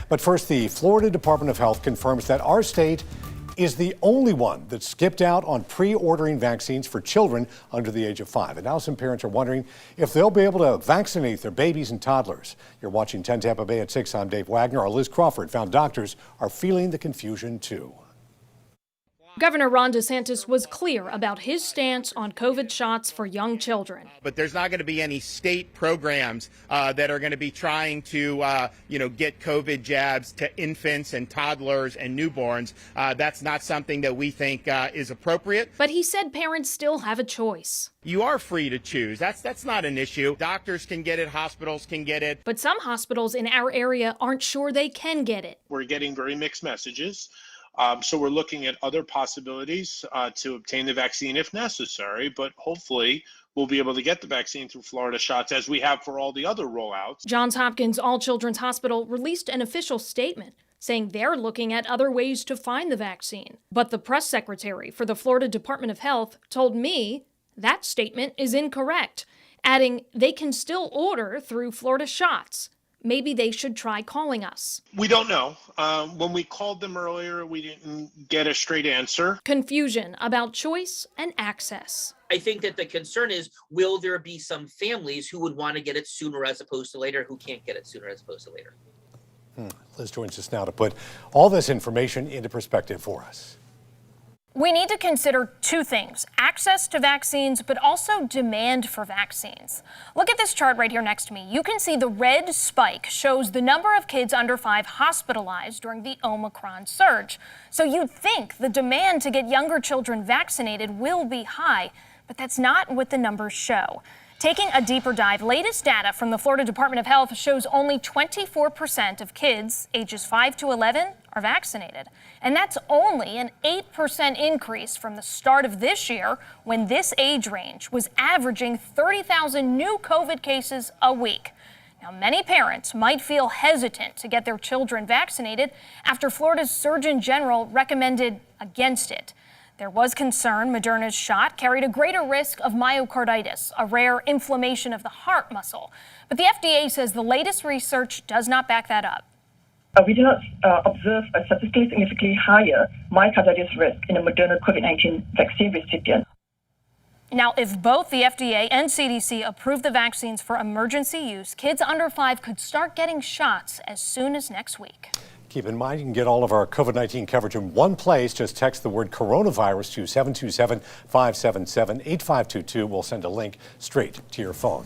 But first, the Florida Department of Health confirms that our state is the only one that skipped out on pre-ordering vaccines for children under the age of 5. And now some parents are wondering if they'll be able to vaccinate their babies and toddlers. You're watching 10 Tampa Bay at 6. I'm Dave Wagner. Our Liz Crawford found doctors are feeling the confusion too. Governor Ron DeSantis was clear about his stance on COVID shots for young children. But there's not going to be any state programs that are going to be trying to, get COVID jabs to infants and toddlers and newborns. That's not something that we think is appropriate. But he said parents still have a choice. You are free to choose. That's not an issue. Doctors can get it. Hospitals can get it. But some hospitals in our area aren't sure they can get it. We're getting very mixed messages. So we're looking at other possibilities to obtain the vaccine if necessary, but hopefully we'll be able to get the vaccine through Florida shots as we have for all the other rollouts. Johns Hopkins All Children's Hospital released an official statement saying they're looking at other ways to find the vaccine. But the press secretary for the Florida Department of Health told me that statement is incorrect, adding they can still order through Florida shots. Maybe they should try calling us. We don't know. When we called them earlier, we didn't get a straight answer. Confusion about choice and access. I think that the concern is, will there be some families who would want to get it sooner as opposed to later, who can't get it sooner as opposed to later? Liz joins us now to put all this information into perspective for us. We need to consider two things: access to vaccines, but also demand for vaccines. Look at this chart right here next to me. You can see the red spike shows the number of kids under 5 hospitalized during the Omicron surge. So you'd think the demand to get younger children vaccinated will be high, but that's not what the numbers show. Taking a deeper dive, latest data from the Florida Department of Health shows only 24% of kids ages 5 to 11 are vaccinated. And that's only an 8% increase from the start of this year, when this age range was averaging 30,000 new COVID cases a week. Now, many parents might feel hesitant to get their children vaccinated after Florida's Surgeon General recommended against it. There was concern Moderna's shot carried a greater risk of myocarditis, a rare inflammation of the heart muscle. But the FDA says the latest research does not back that up. We do not observe a statistically significantly higher myocarditis risk in a Moderna COVID-19 vaccine recipient. Now, if both the FDA and CDC approve the vaccines for emergency use, kids under 5 could start getting shots as soon as next week. Keep in mind, you can get all of our COVID-19 coverage in one place. Just text the word coronavirus to 727-577-8522. We'll send a link straight to your phone.